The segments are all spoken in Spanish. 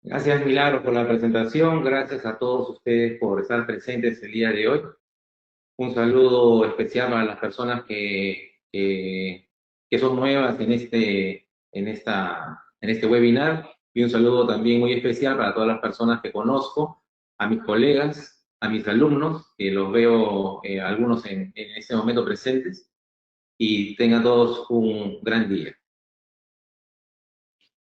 Gracias, Milagro, por la presentación. Gracias a todos ustedes por estar presentes el día de hoy. Un saludo especial para las personas que son nuevas en este webinar. Y un saludo también muy especial para todas las personas que conozco, a mis colegas, a mis alumnos, que los veo algunos en este momento presentes. Y tengan todos un gran día.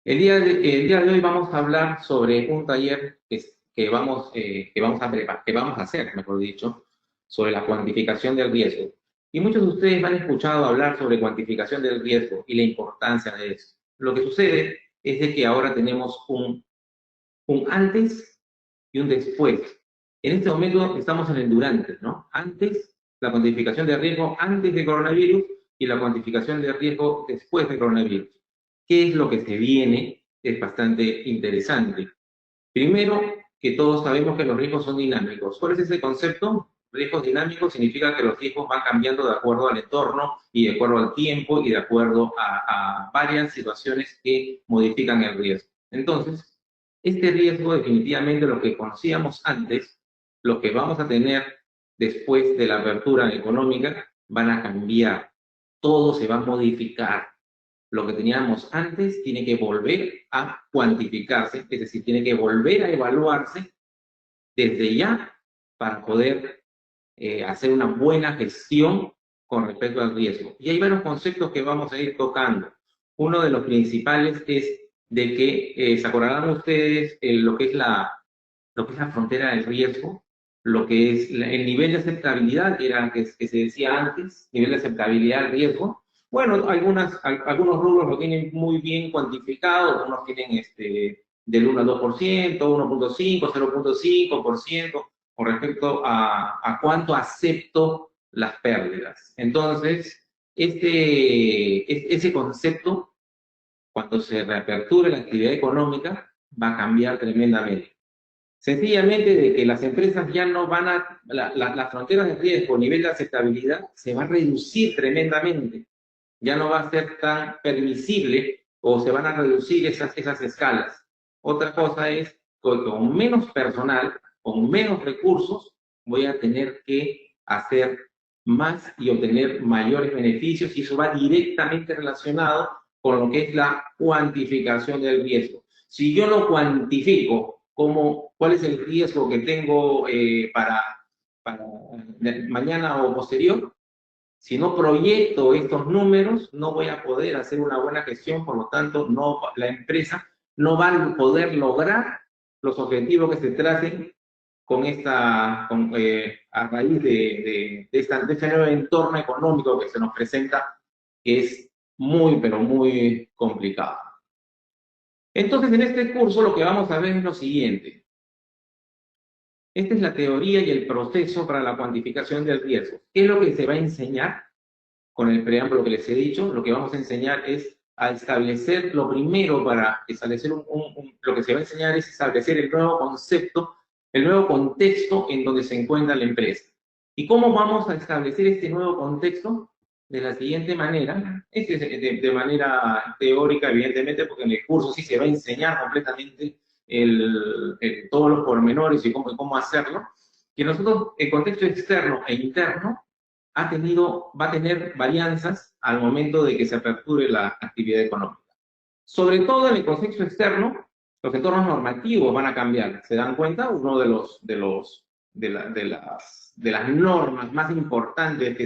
El día de hoy vamos a hablar sobre un taller que vamos a hacer, mejor dicho, sobre la cuantificación del riesgo. Y muchos de ustedes han escuchado hablar sobre cuantificación del riesgo y la importancia de eso. Lo que sucede es de que ahora tenemos un antes y un después. En este momento estamos en el durante, ¿no? Antes, la cuantificación de riesgo antes de coronavirus y la cuantificación de riesgo después de coronavirus. ¿Qué es lo que se viene? Es bastante interesante. Primero, que todos sabemos que los riesgos son dinámicos. ¿Cuál es ese concepto? Riesgos dinámicos significa que los riesgos van cambiando de acuerdo al entorno y de acuerdo al tiempo y de acuerdo a varias situaciones que modifican el riesgo. Entonces, este riesgo definitivamente lo que conocíamos antes, lo que vamos a tener después de la apertura económica, van a cambiar. Todo se va a modificar. Lo que teníamos antes tiene que volver a cuantificarse, es decir, tiene que volver a evaluarse desde ya para poder hacer una buena gestión con respecto al riesgo. Y hay varios conceptos que vamos a ir tocando. Uno de los principales es de que, ¿se acordarán ustedes lo que es la frontera del riesgo? Lo que es el nivel de aceptabilidad, que se decía antes, nivel de aceptabilidad del riesgo. Bueno, algunos rubros lo tienen muy bien cuantificado, algunos tienen del 1 al 2%, 1.5, 0.5%, con respecto a cuánto acepto las pérdidas. Entonces, ese concepto, cuando se reaperture la actividad económica, va a cambiar tremendamente. Sencillamente de que las empresas ya no van a, las fronteras de riesgo, nivel de aceptabilidad, se va a reducir tremendamente. Ya no va a ser tan permisible o se van a reducir esas escalas. Otra cosa es que con menos personal, con menos recursos, voy a tener que hacer más y obtener mayores beneficios y eso va directamente relacionado con lo que es la cuantificación del riesgo. Si yo lo cuantifico, ¿cuál es el riesgo que tengo para mañana o posterior? Si no proyecto estos números, no voy a poder hacer una buena gestión, por lo tanto, la empresa no va a poder lograr los objetivos que se tracen a raíz de este nuevo entorno económico que se nos presenta, que es muy, pero muy complicado. Entonces, en este curso lo que vamos a ver es lo siguiente. Esta es la teoría y el proceso para la cuantificación del riesgo. ¿Qué es lo que se va a enseñar? Con el preámbulo que les he dicho, lo que vamos a enseñar es a establecer, lo primero para establecer lo que se va a enseñar es establecer el nuevo concepto, el nuevo contexto en donde se encuentra la empresa. ¿Y cómo vamos a establecer este nuevo contexto? De la siguiente manera, de manera teórica, evidentemente, porque en el curso sí se va a enseñar completamente todos los pormenores y cómo hacerlo, que nosotros, el contexto externo e interno, va a tener varianzas al momento de que se aperture la actividad económica. Sobre todo en el contexto externo, los entornos normativos van a cambiar. ¿Se dan cuenta? Uno de las normas más importantes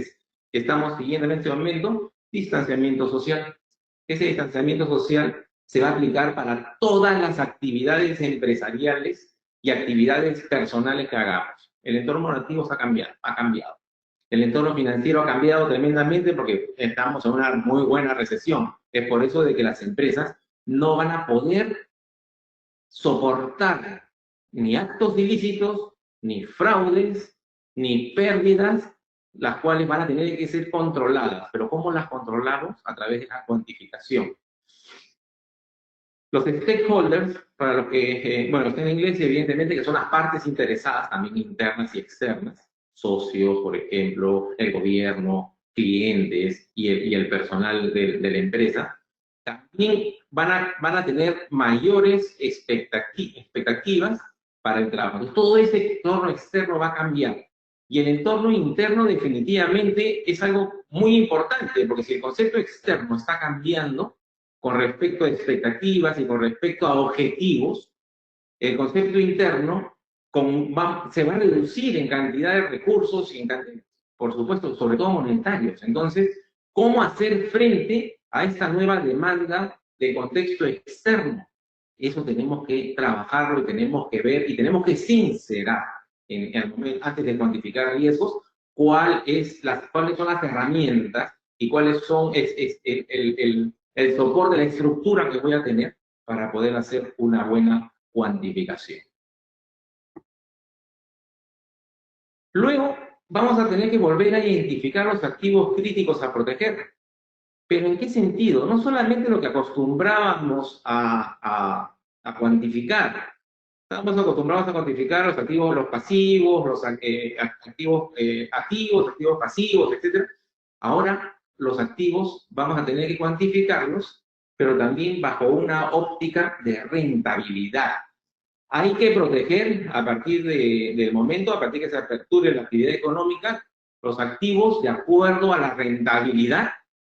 que estamos siguiendo en este momento, distanciamiento social. Ese distanciamiento social se va a aplicar para todas las actividades empresariales y actividades personales que hagamos. El entorno normativo ha cambiado. El entorno financiero ha cambiado tremendamente porque estamos en una muy buena recesión. Es por eso de que las empresas no van a poder soportar ni actos ilícitos, ni fraudes, ni pérdidas, las cuales van a tener que ser controladas. Pero ¿cómo las controlamos? A través de la cuantificación. Los stakeholders, para los que, bueno, está en inglés, evidentemente, que son las partes interesadas, también internas y externas, socios, por ejemplo, el gobierno, clientes y el personal de la empresa, también van a tener mayores expectativas para el trabajo. Entonces, todo ese entorno externo va a cambiar. Y el entorno interno definitivamente es algo muy importante, porque si el concepto externo está cambiando con respecto a expectativas y con respecto a objetivos, el concepto interno se va a reducir en cantidad de recursos y por supuesto, sobre todo monetarios. Entonces, ¿cómo hacer frente a esta nueva demanda de contexto externo? Eso tenemos que trabajarlo y tenemos que ver y tenemos que sincerar antes de cuantificar riesgos cuáles son las herramientas y cuáles son el soporte, la estructura que voy a tener para poder hacer una buena cuantificación. Luego, vamos a tener que volver a identificar los activos críticos a proteger. ¿Pero en qué sentido? No solamente lo que acostumbrábamos a cuantificar. Estamos acostumbrados a cuantificar los activos, los pasivos, los activos activos, activos pasivos, etc. Ahora, los activos vamos a tener que cuantificarlos, pero también bajo una óptica de rentabilidad. Hay que proteger a partir del momento, a partir que se aperture la actividad económica, los activos de acuerdo a la rentabilidad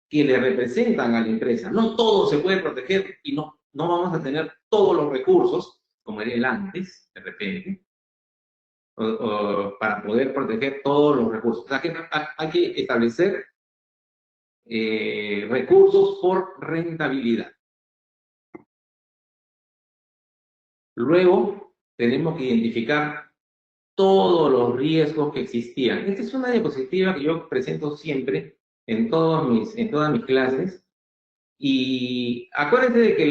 que le representan a la empresa. No todo se puede proteger y no vamos a tener todos los recursos, como era el antes, de repente, para poder proteger todos los recursos. O sea, hay que establecer recursos por rentabilidad. Luego, tenemos que identificar todos los riesgos que existían. Esta es una diapositiva que yo presento siempre en todas mis clases. Y acuérdense de que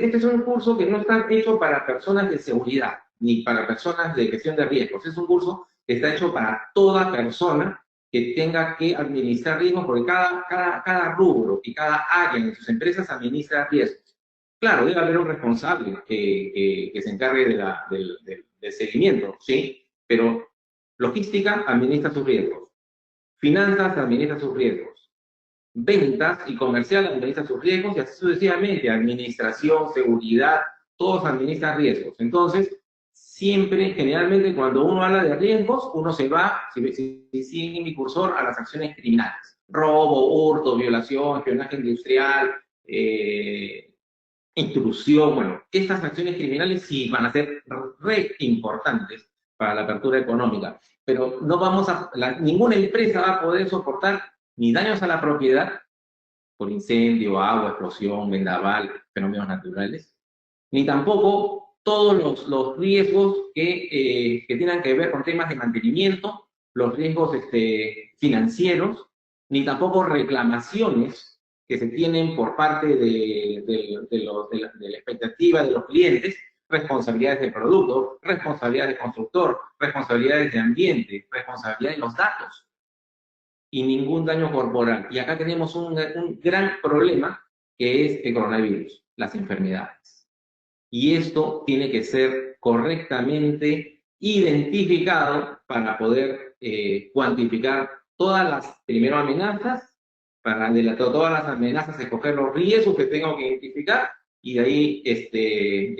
este es un curso que no está hecho para personas de seguridad, ni para personas de gestión de riesgos. Es un curso que está hecho para toda persona que tenga que administrar riesgos, porque cada rubro y cada área en sus empresas administra riesgos. Claro, debe haber un responsable que se encargue del seguimiento, ¿sí? Pero logística administra sus riesgos, finanzas administra sus riesgos, ventas y comercial administra sus riesgos y así sucesivamente, administración, seguridad, todos administran riesgos. Entonces, siempre, generalmente, cuando uno habla de riesgos, uno se va, si sigue mi cursor, a las acciones criminales. Robo, hurto, violación, espionaje industrial, intrusión, bueno, estas acciones criminales sí van a ser re importantes para la apertura económica, pero no vamos ninguna empresa va a poder soportar ni daños a la propiedad por incendio, agua, explosión, vendaval, fenómenos naturales, ni tampoco todos los riesgos que tengan que ver con temas de mantenimiento, los riesgos financieros, ni tampoco reclamaciones que se tienen por parte de la expectativa de los clientes, responsabilidades del producto, responsabilidades del constructor, responsabilidades de ambiente, responsabilidades de los datos, y ningún daño corporal. Y acá tenemos un gran problema, que es el coronavirus, las enfermedades. Y esto tiene que ser correctamente identificado para poder cuantificar todas las, primero, amenazas, para todas las amenazas, escoger los riesgos que tengo que identificar y de ahí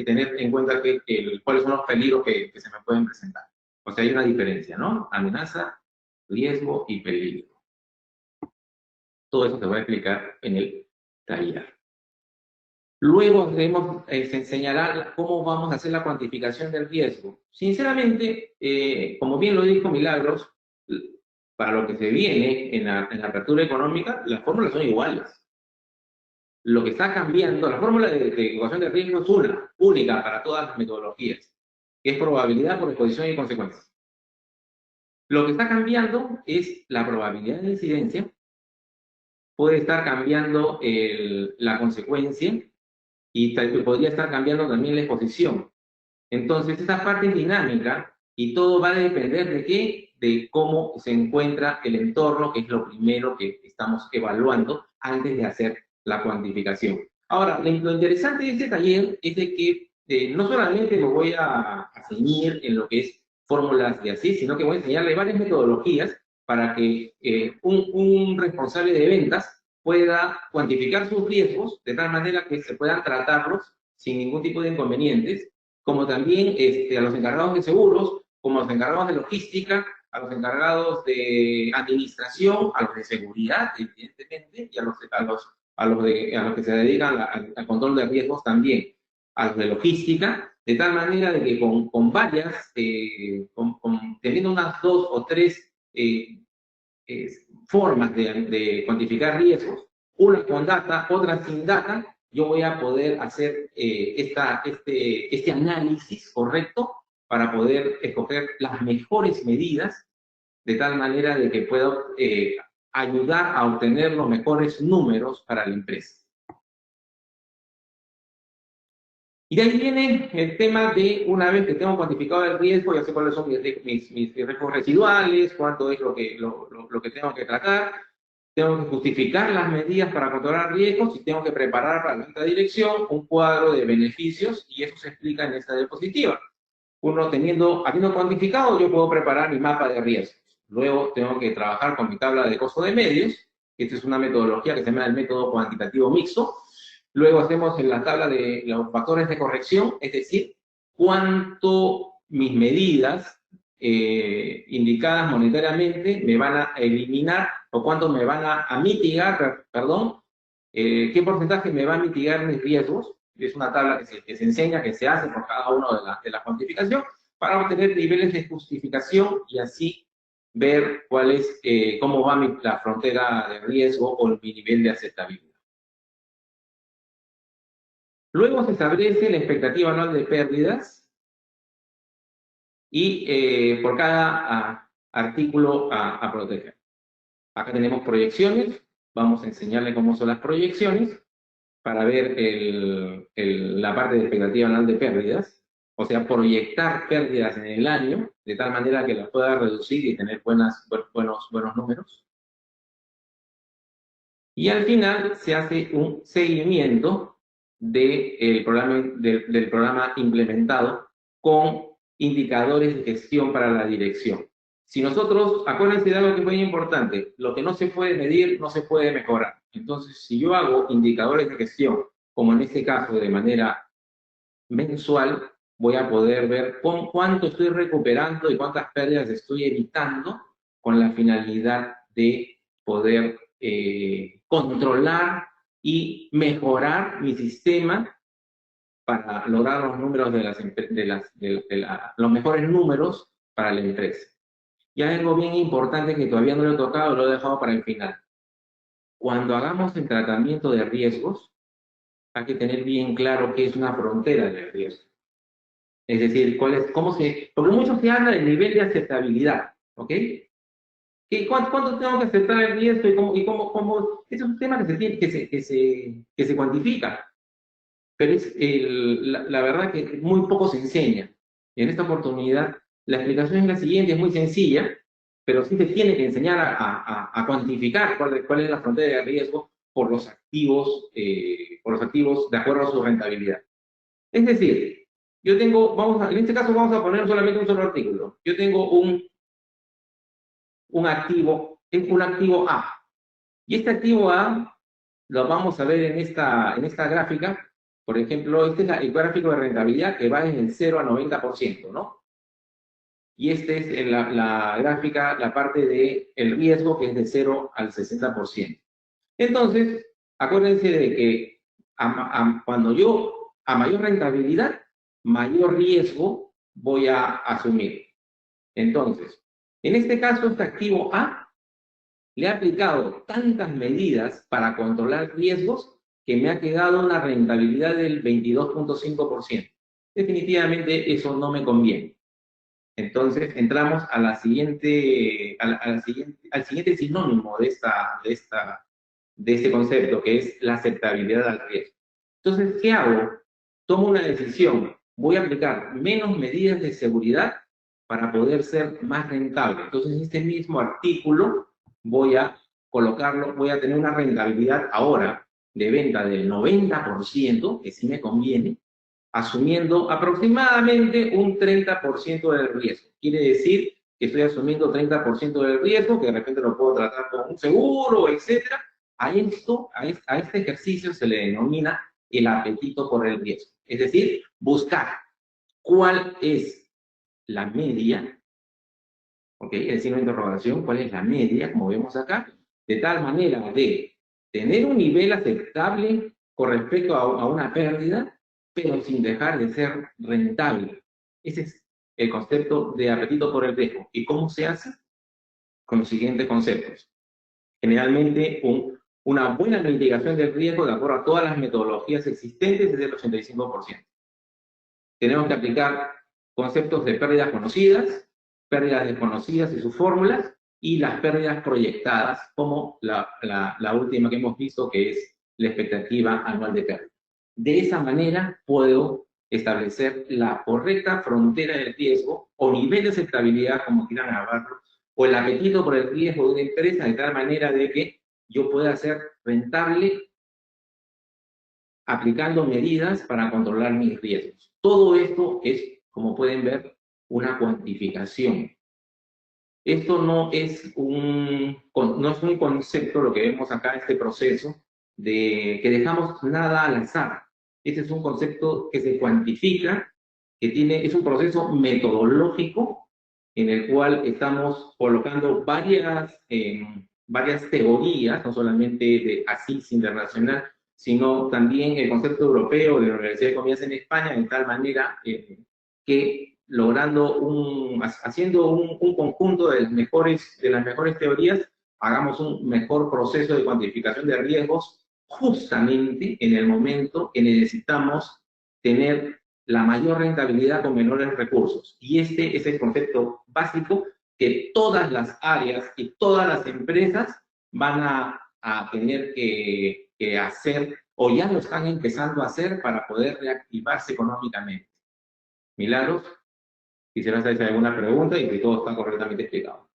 tener en cuenta cuáles son los peligros que se me pueden presentar. O sea, hay una diferencia, ¿no? Amenaza, riesgo y peligro. Todo eso se va a explicar en el taller. Luego se enseñará cómo vamos a hacer la cuantificación del riesgo. Sinceramente, como bien lo dijo Milagros, para lo que se viene en la apertura económica, las fórmulas son iguales. Lo que está cambiando, la fórmula de ecuación de riesgo es una, única para todas las metodologías, que es probabilidad por exposición y consecuencia. Lo que está cambiando es la probabilidad de incidencia, puede estar cambiando la consecuencia y podría estar cambiando también la exposición. Entonces, esta parte es dinámica y todo va a depender de qué, de cómo se encuentra el entorno, que es lo primero que estamos evaluando antes de hacer la cuantificación. Ahora, lo interesante de este taller es de que no solamente me voy a ceñir en lo que es fórmulas de así, sino que voy a enseñarle varias metodologías para que un responsable de ventas pueda cuantificar sus riesgos de tal manera que se puedan tratarlos sin ningún tipo de inconvenientes, como también a los encargados de seguros, como a los encargados de logística, a los encargados de administración, a los de seguridad, evidentemente, y a los que se dedican al control de riesgos también, a los de logística, de tal manera de que con varias, teniendo unas 2 o 3 formas de cuantificar riesgos, una con data, otra sin data, yo voy a poder hacer este análisis correcto para poder escoger las mejores medidas de tal manera de que pueda ayudar a obtener los mejores números para la empresa. Y de ahí viene el tema de, una vez que tengo cuantificado el riesgo, ya sé cuáles son mis riesgos residuales, cuánto es lo que tengo que tratar, tengo que justificar las medidas para controlar riesgos y tengo que preparar para la alta dirección un cuadro de beneficios, y eso se explica en esta diapositiva. Habiendo cuantificado, yo puedo preparar mi mapa de riesgos. Luego tengo que trabajar con mi tabla de costo de medios. Esta es una metodología que se llama el método cuantitativo mixto. Luego hacemos en la tabla de los factores de corrección, es decir, cuánto mis medidas indicadas monetariamente me van a eliminar, o cuánto me van a mitigar, perdón, qué porcentaje me va a mitigar mis riesgos. Es una tabla que se enseña, que se hace por cada uno de la cuantificación, para obtener niveles de justificación y así ver cómo va la frontera de riesgo o mi nivel de aceptabilidad. Luego se establece la expectativa anual de pérdidas y por cada artículo a proteger. Acá tenemos proyecciones. Vamos a enseñarle cómo son las proyecciones para ver la parte de expectativa anual de pérdidas. O sea, proyectar pérdidas en el año de tal manera que las pueda reducir y tener buenos números. Y al final se hace un seguimiento del programa implementado con indicadores de gestión para la dirección. Si nosotros, acuérdense de algo que es muy importante, lo que no se puede medir no se puede mejorar. Entonces, si yo hago indicadores de gestión, como en este caso de manera mensual, voy a poder ver cuánto estoy recuperando y cuántas pérdidas estoy evitando, con la finalidad de poder controlar y mejorar mi sistema para lograr los números los mejores números para la empresa. Y algo bien importante que todavía no lo he tocado, lo he dejado para el final. Cuando hagamos el tratamiento de riesgos, hay que tener bien claro qué es una frontera de riesgo. Es decir, porque mucho se habla del nivel de aceptabilidad, ¿ok? ¿Cuánto tengo que aceptar el riesgo y cómo? Ese es un tema que se cuantifica, pero la verdad que muy poco se enseña. En esta oportunidad, la explicación es la siguiente, es muy sencilla, pero sí se tiene que enseñar a cuantificar cuál es la frontera de riesgo por los activos de acuerdo a su rentabilidad. Es decir, en este caso vamos a poner solamente un solo artículo. Yo tengo un activo A. Y este activo A lo vamos a ver en esta gráfica. Por ejemplo, este es el gráfico de rentabilidad que va desde el 0 a 90%, ¿no? Y este es la gráfica, la parte del riesgo, que es de 0 al 60%. Entonces, acuérdense de que cuando yo, a mayor rentabilidad, mayor riesgo voy a asumir. Entonces, en este caso, este activo A le ha aplicado tantas medidas para controlar riesgos que me ha quedado una rentabilidad del 22.5%. Definitivamente eso no me conviene. Entonces entramos al siguiente sinónimo de este concepto, que es la aceptabilidad al riesgo. Entonces, ¿qué hago? Tomo una decisión. Voy a aplicar menos medidas de seguridad para poder ser más rentable. Entonces, en este mismo artículo voy a tener una rentabilidad ahora de venta del 90%, que sí me conviene, asumiendo aproximadamente un 30% del riesgo. Quiere decir que estoy asumiendo 30% del riesgo, que de repente lo puedo tratar con un seguro, etcétera, A este ejercicio se le denomina el apetito por el riesgo. Es decir, buscar cuál es la media, ¿ok? El signo de interrogación, cuál es la media, como vemos acá, de tal manera de tener un nivel aceptable con respecto a una pérdida, pero sin dejar de ser rentable. Ese es el concepto de apetito por el riesgo. ¿Y cómo se hace? Con los siguientes conceptos. Generalmente, una buena mitigación del riesgo, de acuerdo a todas las metodologías existentes, es del 85%. Tenemos que aplicar conceptos de pérdidas conocidas, pérdidas desconocidas y sus fórmulas, y las pérdidas proyectadas, como la última que hemos visto, que es la expectativa anual de pérdida. De esa manera puedo establecer la correcta frontera del riesgo o nivel de aceptabilidad, como quieran llamarlo, o el apetito por el riesgo de una empresa, de tal manera de que yo pueda ser rentable aplicando medidas para controlar mis riesgos. Todo esto es, como pueden ver, una cuantificación. Esto no es un concepto, lo que vemos acá, este proceso, de que dejamos nada al azar. Este es un concepto que se cuantifica, es un proceso metodológico en el cual estamos colocando varias teorías, no solamente de ASICS internacional, sino también el concepto europeo de la Universidad de Economía en España, de tal manera que haciendo un conjunto de las mejores teorías, hagamos un mejor proceso de cuantificación de riesgos justamente en el momento que necesitamos tener la mayor rentabilidad con menores recursos. Y este es el concepto básico que todas las áreas y todas las empresas van a tener que hacer, o ya lo están empezando a hacer, para poder reactivarse económicamente. Milagros, quisiera hacer alguna pregunta y que todo está correctamente explicado.